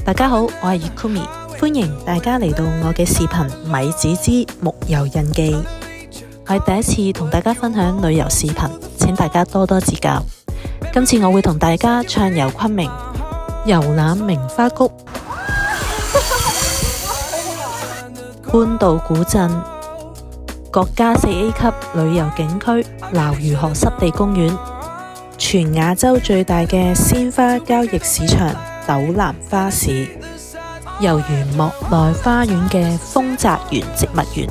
大家好，我係 Yukumi， 歡迎大家嚟到我嘅視頻米子之木遊印記。我係第一次同大家分享旅遊視頻，請大家多多指教。今次我會同大家暢遊昆明，遊覽名花谷、半島古鎮、國家4A 級旅遊景區撈魚河濕地公園、全亞洲最大嘅鮮花交易市場斗南花市、遊園莫內花園嘅豐澤園植物園、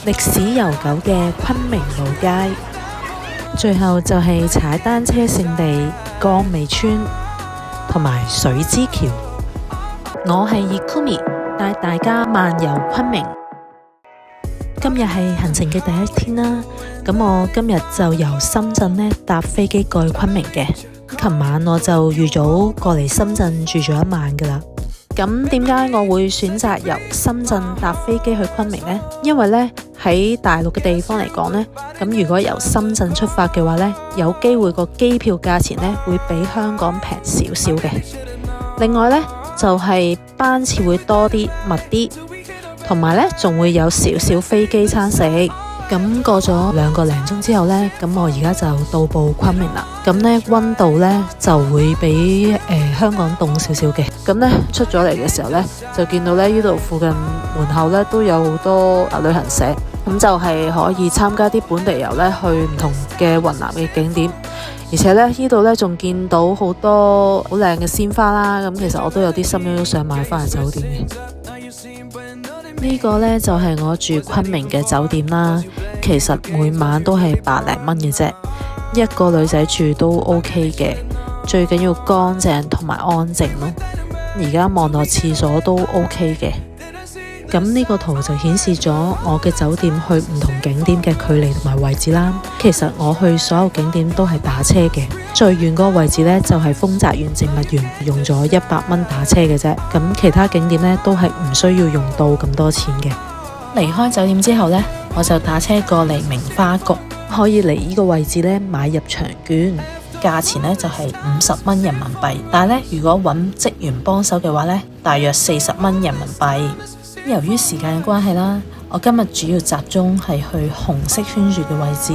歷史悠久嘅昆明老街，最後就係踩單車勝地江尾村同埋水之橋。我係 Yukumi， 帶大家漫遊昆明。今日係行程嘅第一天啦，咁我今日就由深圳搭飛機過去昆明嘅。琴晚我就預早過嚟深圳住咗一晚噶啦。咁點解我會選擇由深圳搭飛機去昆明呢？因為呢，喺大陸嘅地方嚟講呢，咁如果由深圳出發嘅話呢，有機會個機票價錢呢會比香港平少少嘅。另外呢，就係班次會多啲密啲，同埋呢仲會有少少飛機餐食。咁過咗2個零鐘之後呢，咁我而家就到埗昆明啦。咁呢溫度呢就會比香港凍少少嘅。咁呢出咗嚟嘅時候呢，就見到呢度附近門口呢都有好多旅行社，咁就係可以參加啲本地遊呢去唔同嘅雲南嘅景點。而且呢度呢仲見到好多好靚嘅鮮花啦。咁其實我都有啲心喐喐想買翻去酒店嘅。呢個呢就係我住昆明嘅酒店啦，其實每晚都係百零蚊嘅啫，一個女仔住都 OK 嘅，最緊要乾淨同埋安靜咯。而家望落廁所都 OK 嘅。咁呢個圖就顯示咗我嘅酒店去唔同景點嘅距離同埋位置啦。其實我去所有景點都係打車嘅，最遠嗰個位置呢就係豐澤園植物園，用咗100蚊打車嘅啫。咁其他景點呢都係唔需要用到咁多錢嘅。離開酒店之後呢，我就打車過嚟名花谷，可以嚟呢個位置呢買入場券，價錢呢就係50蚊人民幣。但係呢，如果揾職員幫手嘅話呢，大約40蚊人民幣。由於時間嘅關係啦，我今日主要集中係去紅色圈住嘅位置。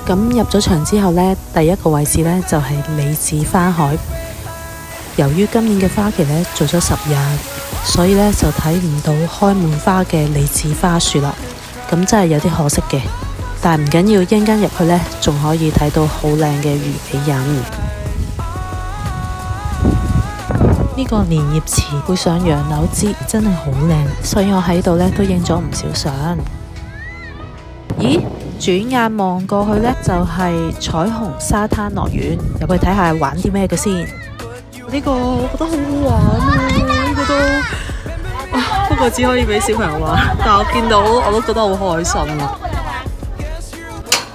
咁入咗場之後呢，第一個位置呢就係李子花海。由於今年嘅花期呢做咗10日，所以呢就睇唔到開滿花嘅李子花樹啦。咁真係有啲可惜嘅，但係唔緊要，一陣間入去呢仲可以睇到好靚嘅魚尾人。呢個蓮葉池配上楊柳枝，真係好靚，所以我喺度呢都影咗唔少相。咦？轉眼望過去呢，就係彩虹沙灘樂園，入去睇下玩啲咩嘅先。呢個我覺得好好玩啊！呢個都不過只可以俾小朋友玩，但我見到我都覺得好開心啊！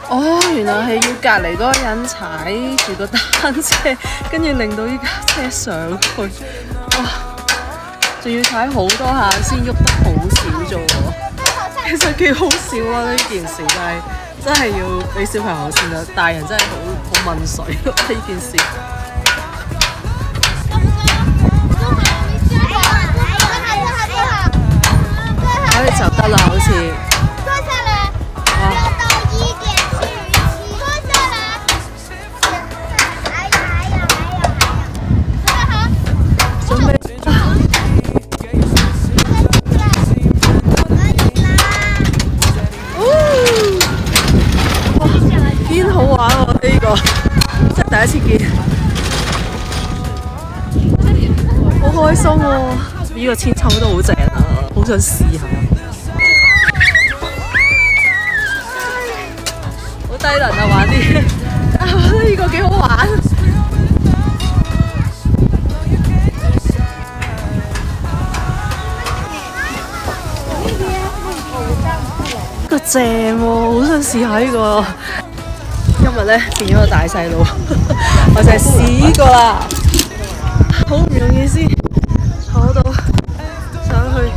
哦，原來係要隔離嗰個人踩住個單車，跟住令到依架車上去，哇！仲要踩好多下先喐得好少啫喎，其實幾好笑啊！呢件事真係要俾小朋友先啦，大人真係好問水咯呢件事。就得啦，好似。堅好玩喎呢個，真係第一次見，好開心喎！呢個千秋都好正啊，好想試下。好低能啊，玩啲，我覺得呢個幾好玩。呢個正喎，好想試下呢個。今日呢變咗個大細路，我就係試呢個啦，好唔容易先坐到上去。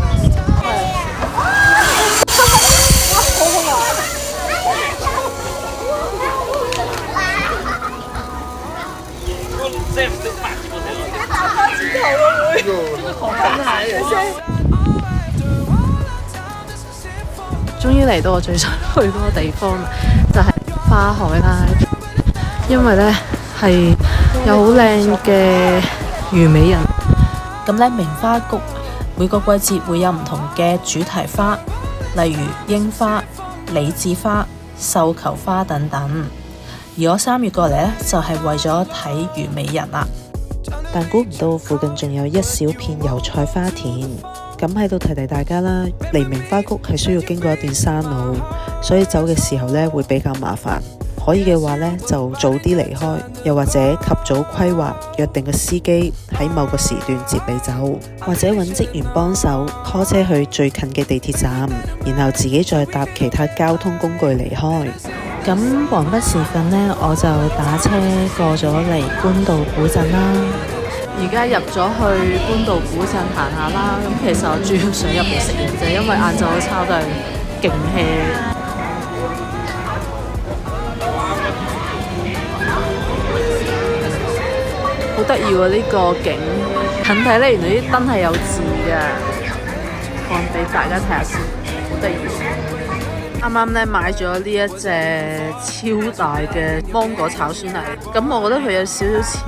終於嚟到我最想去嗰個地方啦，就係花海啦。因為呢係有好靚嘅虞美人。咁呢，名花谷每個季節會有唔同嘅主題花，例如櫻花、李子花、繡球花等等。而我3月過嚟呢，就係為咗睇虞美人啦。但估唔到附近仲有一小片油菜花田。咁喺度提提大家啦，嚟名花谷係需要經過一段山路，所以走嘅時候呢會比較麻煩。可以嘅話呢，就早啲離開，又或者及早規劃，約定個司機喺某個時段接你走，或者揾職員幫手拖車去最近嘅地鐵站，然後自己再搭其他交通工具離開。咁黃昏時分呢，我就打車過咗嚟官渡古鎮啦。而家入咗去官渡古鎮行下啦。咁其實我主要想入嚟食嘢啫，因為晏晝嗰餐都係勁 hea。好得意喎，呢個景近睇呢，原來啲燈係有字嘅，放俾大家睇下先，好得意。啱啱呢買咗呢一隻超大嘅芒果炒酸奶，咁我覺得佢有少少似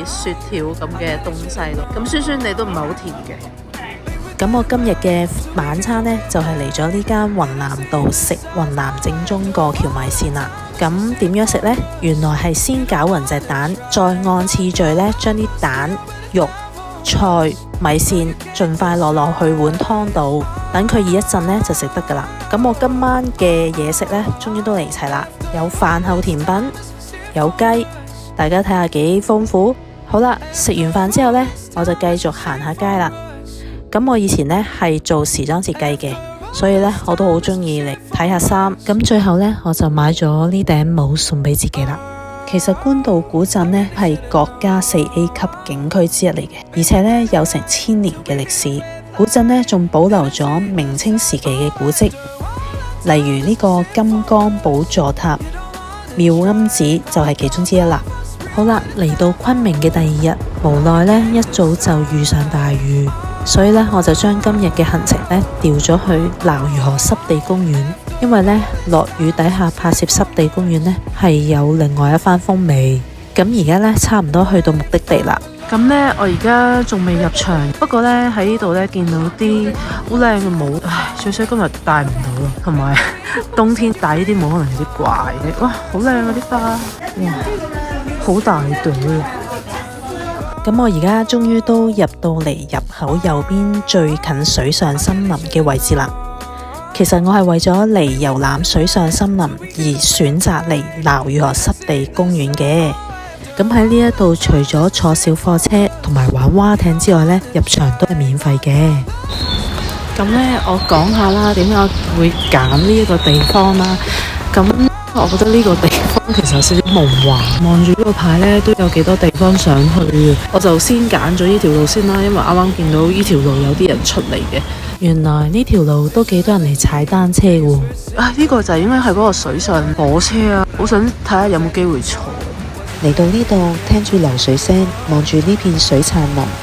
雪條咁嘅東西咯，咁酸酸地都唔係好甜嘅。咁我今日嘅晚餐呢，就係嚟咗呢間雲南道食雲南正宗過橋米線啦。咁點樣食呢？原來係先攪勻隻蛋，再按次序呢將啲蛋、肉、菜、米線盡快落去碗湯度，等佢熱一陣呢就食得噶啦。咁我今晚嘅嘢食呢，終於都嚟齊啦，有飯後甜品，有雞，大家睇下幾豐富。好啦，食完飯之後呢，我就繼續行下街啦。咁我以前呢係做時裝設計嘅，所以呢我都好中意嚟睇下衫。咁最後呢，我就買咗呢頂帽送俾自己啦。其實官渡古鎮呢係國家4A 級景區之一嚟嘅，而且呢有成1000年嘅歷史。古鎮呢仲保留咗明清時期嘅古蹟，例如呢個金剛寶座塔、妙庵寺就係其中之一啦。好啦，嚟到昆明嘅第2日，無奈呢一早就遇上大雨，所以呢我就將今日嘅行程呢調咗去鬧魚河濕地公園，因為呢落雨底下拍攝濕地公園呢係有另外一番風味。咁而家呢差唔多去到目的地啦。咁呢我而家仲未入場，不過呢喺呢度呢見到啲好靚嘅帽，所以今日戴唔到咯，同埋冬天戴呢啲帽可能有啲怪。哇，好靚啊啲花，哇，好大朵啊！咁我而家終於都入到嚟入口右邊最近水上森林嘅位置啦。其實我係為咗嚟遊覽水上森林而選擇嚟鬧魚河濕地公園嘅。咁喺呢一度除咗坐小貨車同埋玩蛙艇之外呢，入場都係免費嘅。咁呢，我講下啦，點解我會揀呢一個地方啦？咁我覺得呢個地方其實有少少夢幻，望住呢個牌呢，都有幾多地方想去嘅。我就先揀咗呢條路先啦，因為啱啱見到呢條路有啲人出嚟嘅。原來呢條路都幾多人嚟踩單車喎。呢個就應該係嗰個水上火車啊！好想睇下有冇機會坐。嚟到呢度，聽住流水聲，望住呢片水燦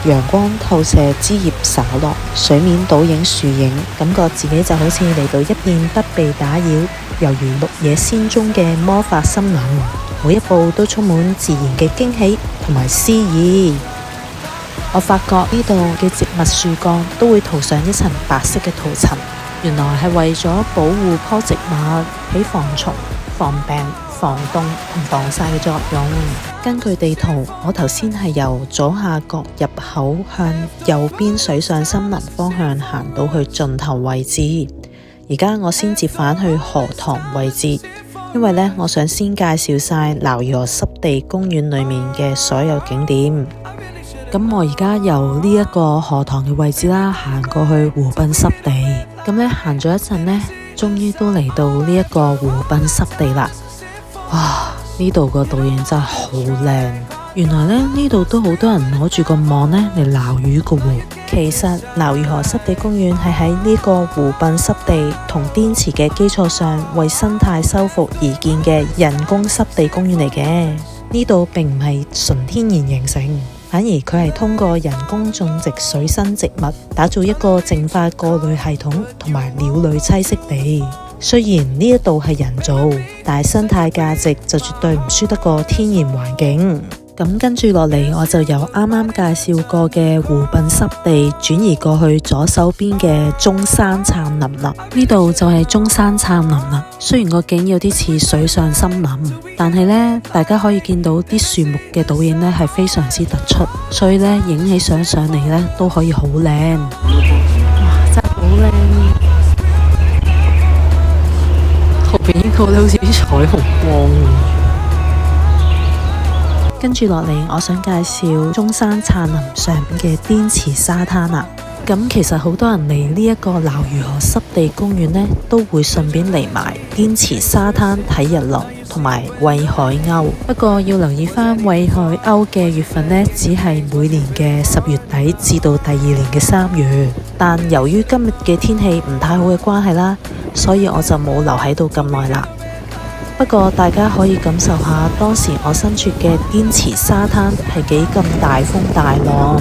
林，陽光透射，枝葉灑落，水面倒影樹影，感覺自己就好似嚟到一片不被打擾，猶如綠野仙蹤嘅魔法森林，每一步都充滿自然嘅驚喜同埋詩意。我發覺呢度嘅植物樹幹都會塗上一層白色嘅塗層，原來係為咗保護棵植物，起防蟲、防病、防凍同防曬嘅作用。根據地圖，我頭先係由左下角入口向右邊水上森林方向行到去盡頭位置，而家我先折返去河塘位置，因為呢，我想先介紹晒鬧魚河濕地公園裏面嘅所有景點。咁我而家由呢一個河塘嘅位置啦，行過去湖濱濕地。咁呢，行咗一陣呢，終於都嚟到呢一個湖濱濕地啦。哇！呢度個倒影真係好靚。原來呢度都好多人攞住個網呢嚟撈魚噶喎。其實鬧魚河濕地公園係喺呢個湖濱濕地同滇池嘅基礎上，為生態修復而建嘅人工濕地公園嚟嘅。呢度並唔係純天然形成。反而佢係通過人工種植水生植物，打造一個淨化過濾系統同埋鳥類棲息地。雖然呢一度係人造，但係生態價值就絕對唔輸得過天然環境。咁跟住落嚟，我就由啱啱介紹過嘅湖濱濕地轉移過去左手邊嘅中山杉林啦。呢度就係中山杉林啦。雖然個景有啲似水上森林，但係呢，大家可以見到啲樹木嘅倒影呢係非常之突出，所以呢，影起相上嚟呢都可以好靚。哇，真係好靚！後邊呢個好似啲彩虹光。跟住落嚟，我想介紹中山杉林上面嘅滇池沙灘啦。咁其實好多人嚟呢一個撈魚河濕地公園呢，都會順便嚟埋滇池沙灘睇日落同埋餵海鷗。不過要留意返餵海鷗嘅月份呢，只係每年嘅10月底至到第2年嘅3月。但由於今日嘅天氣唔太好嘅關係啦，所以我就冇留喺度咁耐啦。不過大家可以感受下當時我身處嘅滇池沙灘係幾咁大風大浪，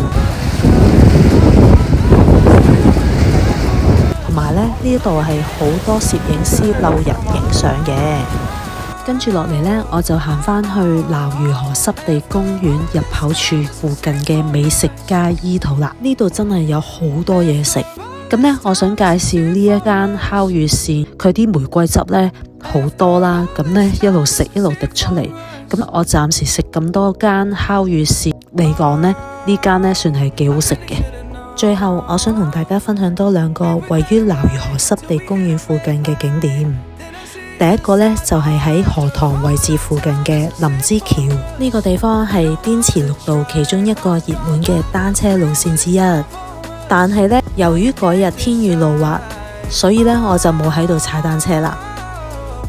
同埋呢度係好多攝影師溜人影相嘅。跟住落嚟呢，我就行返去撈魚河濕地公園入口處附近嘅美食街伊圖啦。呢度真係有好多嘢食。咁呢，我想介紹呢一間烤魚線，佢啲玫瑰汁呢好多啦，咁呢一路食一路滴出嚟。咁我暫時食咁多間烤魚線嚟講呢間呢算係幾好食嘅。最後我想同大家分享多2個位於撈魚河濕地公園附近嘅景點。第一個呢，就係喺荷塘位置附近嘅林之橋，呢個地方係滇池綠道其中一個熱門嘅單車路線之一。但係呢，由於嗰日天雨路滑，所以呢，我就冇喺度踩單車啦。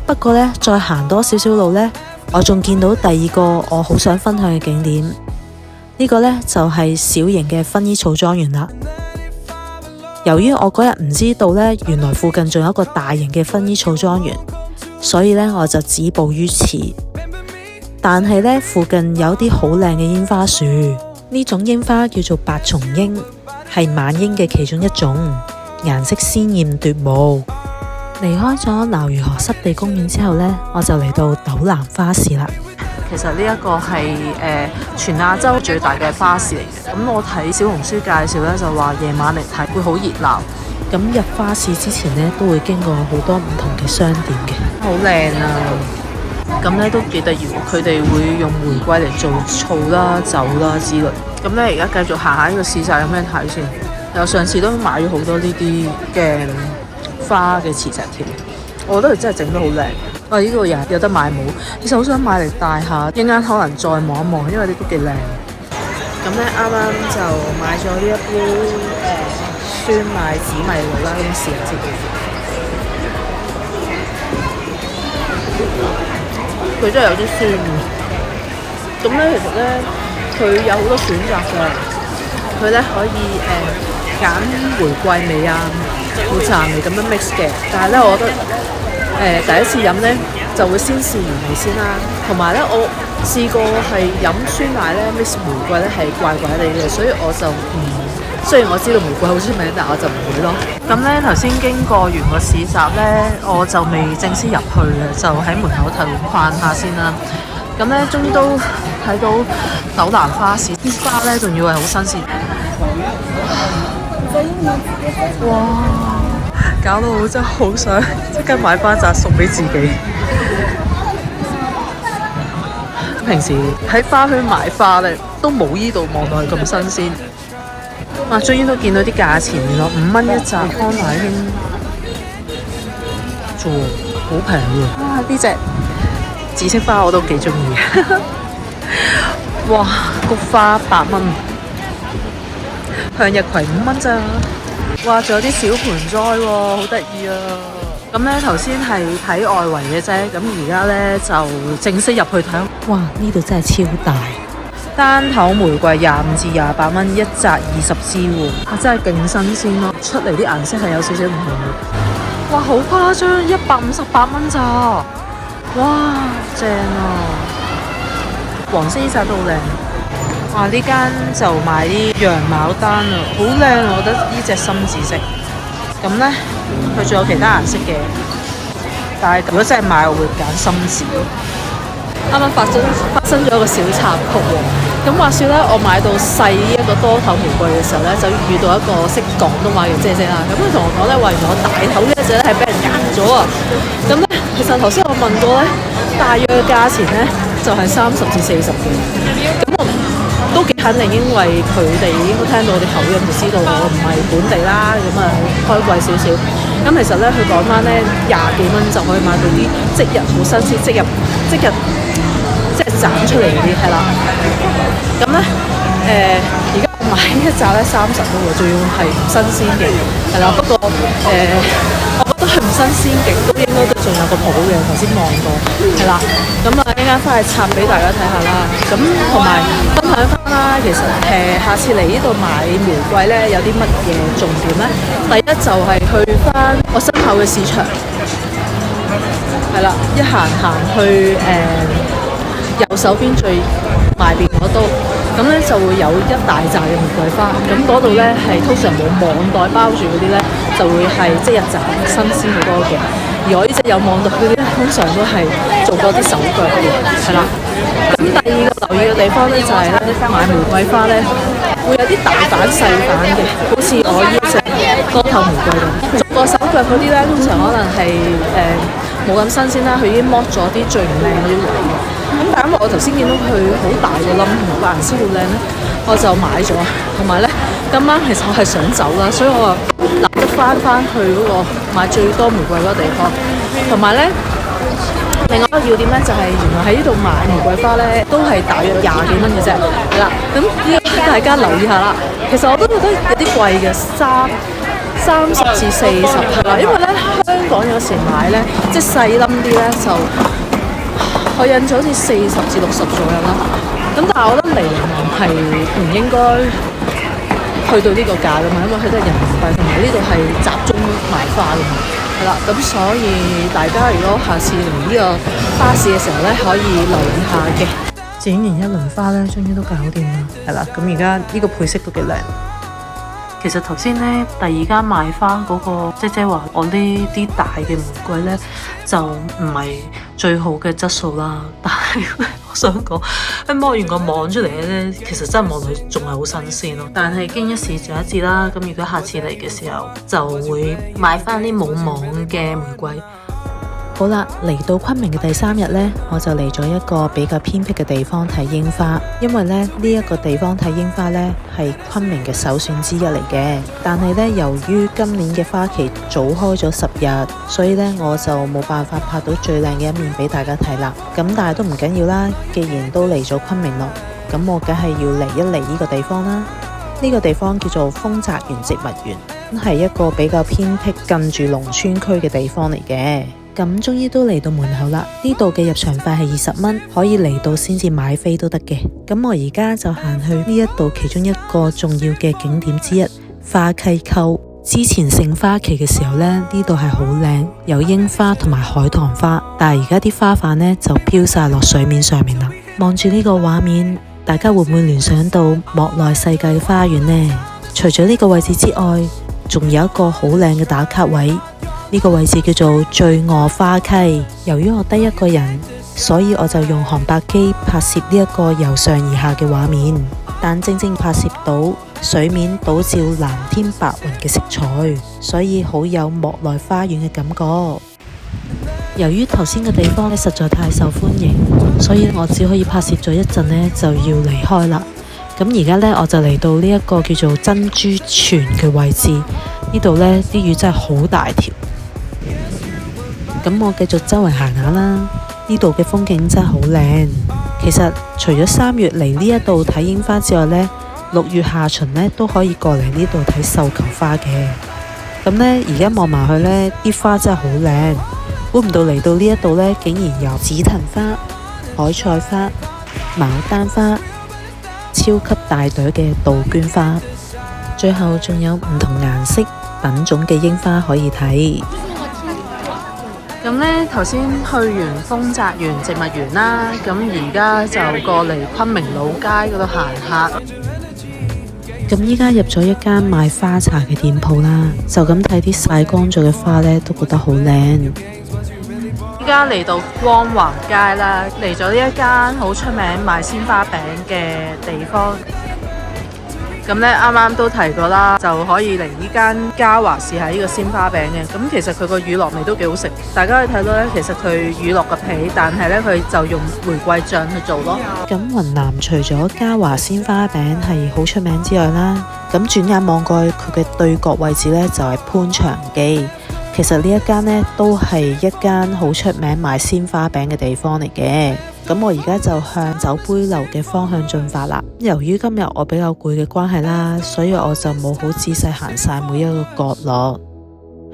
不過呢，再行多少少路呢，我仲見到第2個我好想分享嘅景點。呢個呢，就係小型嘅薰衣草莊園啦。由於我嗰日唔知道呢，原來附近仲有一個大型嘅薰衣草莊園，所以呢，我就止步於此。但係呢，附近有啲好靚嘅煙花樹，呢種櫻花叫做白松櫻，係晚櫻嘅其中一種，顏色鮮豔奪目。離開咗撈魚河濕地公園之後呢，我就嚟到斗南花市啦。其實呢一個係全亞洲最大嘅花市嚟嘅。咁我睇小紅書介紹呢，就話夜晚嚟睇會好熱鬧。咁入花市之前呢，都會經過好多唔同嘅商店嘅，好靚啊！咁呢都幾得意，佢哋會用玫瑰嚟做醋啦、酒啦之類。咁呢而家繼續行下呢個市集，有咩睇先？我上次都買咗好多呢啲嘅花嘅磁石條，我覺得佢真係整得好靚。呢個人有得買帽，其實好想買嚟戴下，一陣間可能再望一望，因為呢都幾靚。咁呢啱啱就買咗呢一杯酸奶紫米露啦，咁試下先。佢真係有啲酸嘅。咁呢其實呢，佢有好多選擇嘅，佢呢可以揀玫瑰味啊、抹茶味咁樣 mix 嘅，但係呢，我覺得第一次飲呢就會先試原味先啦，同埋呢，我試過係飲酸奶呢 mix 玫瑰呢係怪怪地嘅，所以我就雖然我知道玫瑰好出名，但我就唔會咯。咁呢頭先經過完個市集呢，我就未正式入去嘅，就喺門口睇逛下先啦。咁呢終於都睇到斗南花市啲花呢，仲要係好新鮮。哇！搞到我真係好想即刻買翻紮送俾自己。平時喺花墟買花咧，都冇依度望落去咁新鮮。哇！終於都見到啲價錢咯，5蚊一紮康乃馨，做好平喎。哇！呢隻紫色花我都幾中意。哇！菊花8蚊，向日葵5蚊咋。哇！仲有啲小盆栽喎，好得意啊！咁呢頭先係睇外圍嘅啫，咁而家呢就正式入去睇。哇！呢度真係超大，單頭玫瑰25至28蚊一紮20支喎，真係勁新鮮咯！出嚟啲顏色係有少少唔同嘅。哇！好誇張，158蚊咋？哇！正啊！黃色呢紮都好靚。哇！呢間就賣啲羊牡丹啊，好靚啊！我覺得呢隻深紫色。咁呢，佢仲有其他顏色嘅，但係如果真係買，我會揀深紫。啱啱發生咗一個小插曲喎。咁話説咧，我買到細一個多頭玫瑰嘅時候咧，就遇到一個識廣東話嘅姐姐啦。咁佢同我講咧，話原來我大頭呢一隻咧係俾人呃咗啊。咁咧，其實頭先我問過咧，大約嘅價錢咧就係30至40嘅。咁我都幾肯定，因為佢哋應該聽到我哋口音就知道我唔係本地啦。咁啊，開貴少少。咁其實咧，佢講翻咧20幾蚊就可以買到啲即日好新鮮、即日即係斬出嚟嗰啲係啦。咁咧而家我買一紮咧30蚊喎，仲要係唔新鮮嘅係啦。不過我覺得係唔新鮮極都應該都仲有個譜嘅，頭先望過係啦。咁啊，一陣間翻去插俾大家睇下啦。咁同埋分享翻啦，其實下次嚟呢度買玫瑰咧有啲乜嘢重點咧？第一就係去翻我身後嘅市場係啦，一行去右手邊最埋邊嗰度，咁咧就會有一大紮嘅玫瑰花。咁嗰度咧係通常冇網袋包住嗰啲咧，就會係即日斬新鮮好多嘅。而我呢隻有網袋嗰啲咧，通常都係做過啲手腳嘅，係啦。咁第二個留意嘅地方咧就係咧買玫瑰花咧會有啲大瓣細瓣嘅，好似我呢隻多頭玫瑰咁。做過手腳嗰啲咧，通常可能係冇咁新鮮啦，佢已經剝咗啲最唔靚嗰啲位。咁但係因為我頭先見到佢好大個冧，同埋個顏色好靚咧，我就買咗。同埋咧，今晚其實我係想走啦，所以我話立即翻去嗰個買最多玫瑰嗰個地方。同埋咧，另外一個要點咧就係原來喺呢度買玫瑰花咧都係大約20幾蚊嘅啫，係啦。咁呢個大家留意下啦。其實我都覺得有啲貴嘅，30至40係啦。因為咧香港有時買咧即係細冧啲咧就。我印咗好似40至60左右啦，咁但係我覺得嚟係唔應該去到呢個價噶嘛，因為佢都係人民幣，同埋呢度係集中賣花噶嘛，係啦，咁所以大家如果下次嚟呢個花市嘅時候咧，可以留意下嘅。剪完一輪花咧，終於都搞掂啦，係啦，咁而家呢個配色都幾靚。其實頭先咧，第二間賣花嗰個姐姐話，我呢啲大嘅玫瑰咧就唔係最好嘅質素啦。但係我想講，一摸完個網出嚟咧，其實真係望落仲係好新鮮咯。但係經一事長一智啦，咁如果下次嚟嘅時候，就會買翻啲冇網嘅玫瑰。好啦，嚟到昆明嘅第3日呢，我就嚟咗一個比較偏僻嘅地方睇櫻花，因為呢一個地方睇櫻花呢係昆明嘅首選之一嚟嘅。但係呢，由於今年嘅花期早開咗10日，所以呢，我就冇辦法拍到最靚嘅一面俾大家睇啦。咁但係都唔緊要啦，既然都嚟咗昆明咯，咁我梗係要嚟一嚟呢個地方啦。呢個地方叫做豐澤園植物園，係一個比較偏僻近住農村區嘅地方嚟嘅。咁終於都嚟到門口啦！呢度嘅入場費係20蚊，可以嚟到先至買飛都得嘅。咁我而家就行去呢一度其中一個重要嘅景點之一花溪溝。之前盛花期嘅時候呢，呢度係好靚，有櫻花同埋海棠花。但係而家啲花瓣呢就飄晒落水面上面啦。望住呢個畫面，大家會唔會聯想到莫內世界嘅花園呢？除咗呢個位置之外，仲有一個好靚嘅打卡位。呢個位置叫做醉臥花溪。由於我得一個人，所以我就用航拍機拍攝呢一個由上而下嘅畫面，但正正拍攝到水面倒照藍天白雲嘅色彩，所以好有莫內花園嘅感覺。由於頭先嘅地方咧實在太受歡迎，所以我只可以拍攝咗一陣呢就要離開啦。咁而家呢，我就嚟到呢一個叫做珍珠泉嘅位置，呢度呢啲魚真係好大條。咁我繼續周圍行下啦，呢度嘅風景真係好靚。其實除咗3月嚟呢一度睇櫻花之外呢，6月下旬呢都可以過嚟呢度睇繡球花嘅。咁呢，而家望埋去呢啲花真係好靚，估唔到嚟到呢一度呢，竟然有紫藤花、海菜花、牡丹花、超級大朵嘅杜鵑花，最後仲有唔同顏色品種嘅櫻花可以睇。咁呢頭先去完豐澤園植物園啦，咁而家就過嚟昆明老街嗰度行下。咁依家入咗一間賣花茶嘅店鋪啦，就咁睇啲曬乾咗嘅花呢，都覺得好靚。依家嚟到光華街啦，嚟咗呢一間好出名賣鮮花餅嘅地方。咁呢啱啱都提過啦，就可以嚟呢間嘉華試下呢個鮮花餅嘅。咁其實佢個乳酪味都幾好食，大家可以睇到呢，其實佢乳酪嘅皮，但係呢，佢就用玫瑰醬去做咯。咁雲南除咗嘉華鮮花餅係好出名之外啦，咁轉眼望過去佢嘅對角位置呢，就係潘長記。其實呢一間呢，都係一間好出名賣鮮花餅嘅地方嚟嘅。咁我而家就向酒杯樓嘅方向進發啦。由於今日我比較攰嘅關係啦，所以我就冇好仔細行晒每一個角落。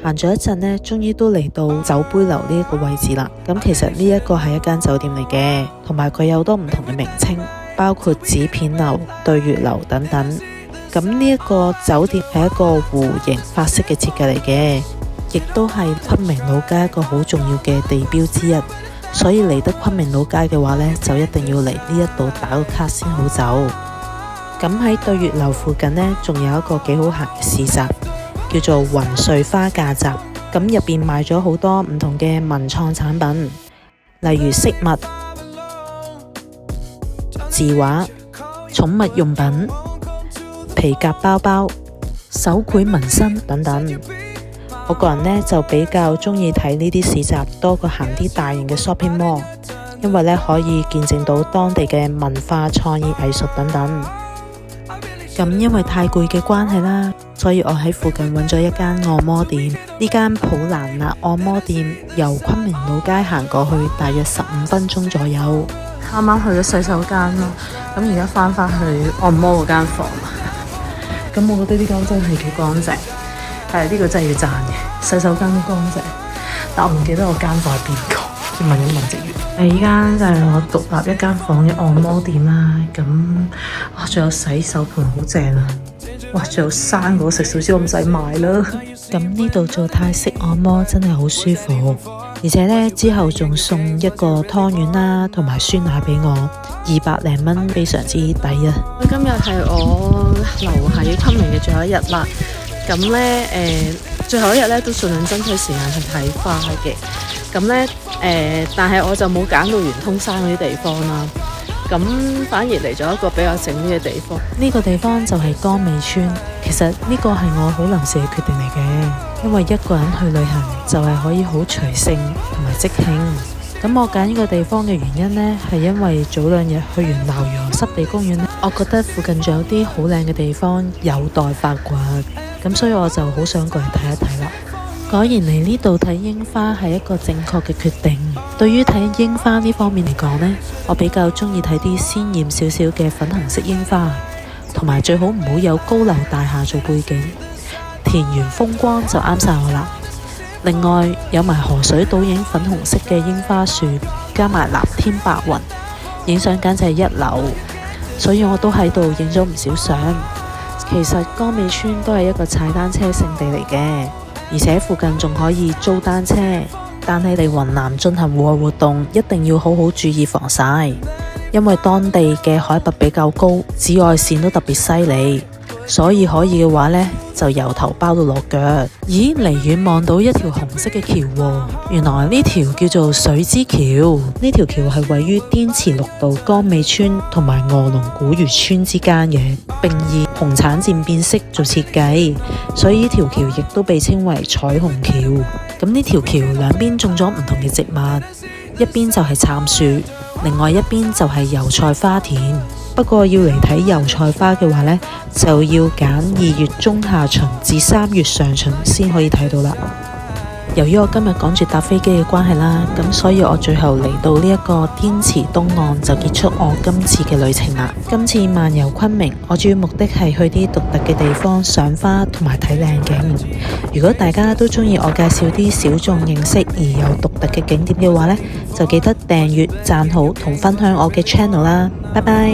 行咗一陣呢，終於都嚟到酒杯樓呢一個位置啦。咁其實呢一個係一間酒店嚟嘅，同埋佢有好多唔同嘅名稱，包括紙片樓、對月樓等等。咁呢一個酒店係一個弧形法式嘅設計嚟嘅，亦都係昆明老街一個好重要嘅地標之一。所以嚟得昆明老街嘅話呢，就一定要嚟呢一度打個卡先好走。咁喺對月樓附近呢，仲有一個幾好行嘅市集，叫做雲瑞花架集。咁入邊賣咗好多唔同嘅文創產品，例如飾物、字畫、寵物用品、皮革包包、手繪紋身等等。我個人呢，就比較中意睇呢啲市集多過行啲大型嘅 shopping mall， 因為呢可以見證到當地嘅文化、創意、藝術等等。咁因為太攰嘅關係啦，所以我喺附近揾咗一間按摩店。呢間普蘭納按摩店由昆明老街行過去大約15分鐘左右。啱啱去咗洗手間咯，咁而家翻去按摩嗰間房。咁我覺得呢間真係幾乾淨。係呢個真係要讚嘅，洗手間都乾淨，但我唔記得我間房係邊個，要問一問職員。依間就係我獨立一間房嘅按摩店啦，咁哇，仲有洗手盆好正啊，哇，仲有生果食少少，我唔使買啦。咁呢度做泰式按摩真係好舒服，而且呢，之後仲送一個湯圓啦，同埋酸奶俾我，200零蚊，非常之抵啊！今日係我留喺昆明嘅最後一日啦。咁呢，最後一日呢都盡量爭取時間去睇花嘅。咁呢，但係我就冇揀到圓通山嗰啲地方啦。咁反而嚟咗一個比較靜啲嘅地方。呢個地方就係江尾村。其實呢個係我好臨時嘅決定嚟嘅，因為一個人去旅行就係可以好隨性同埋即興。咁我揀呢個地方嘅原因呢，係因為早2日去完鬧魚河濕地公園呢，我覺得附近仲有啲好靚嘅地方有待發掘。咁所以我就好想過嚟睇一睇啦。果然嚟呢度睇櫻花係一個正確嘅決定。對於睇櫻花呢方面嚟講呢，我比較中意睇啲鮮豔少少嘅粉紅色櫻花，同埋最好唔好有高樓大廈做背景，田園風光就啱晒我啦。另外有埋河水倒影粉紅色嘅櫻花樹，加埋藍天白雲，影相簡直係一流。所以我都喺度影咗唔少相。其實江尾村都係一個踩單車勝地嚟嘅，而且附近仲可以租單車。但係嚟雲南進行戶外活動，一定要好好注意防曬，因為當地嘅海拔比較高，紫外線都特別犀利。所以可以嘅話呢，就由頭包到落腳。咦，離遠望到一條紅色嘅橋喎，原來呢條叫做水之橋。呢條橋係位於滇池綠道江尾村同埋臥龍古漁村之間嘅，並以紅橙漸變色做設計，所以呢條橋亦都被稱為彩虹橋。咁呢條橋兩邊種咗唔同嘅植物，一邊就係杉樹，另外一邊就係油菜花田。不過要嚟睇油菜花嘅話呢，就要揀2月中下旬至3月上旬先可以睇到啦。由於我今日趕住搭飛機嘅關係啦，咁所以我最後嚟到呢一個滇池東岸就結束我今次嘅旅程啦。今次漫遊昆明，我主要目的係去啲獨特嘅地方賞花同埋睇靚景。如果大家都中意我介紹啲小眾認識而又獨特嘅景點嘅話呢，就記得訂閱、讚好同分享我嘅 channel 啦。拜拜。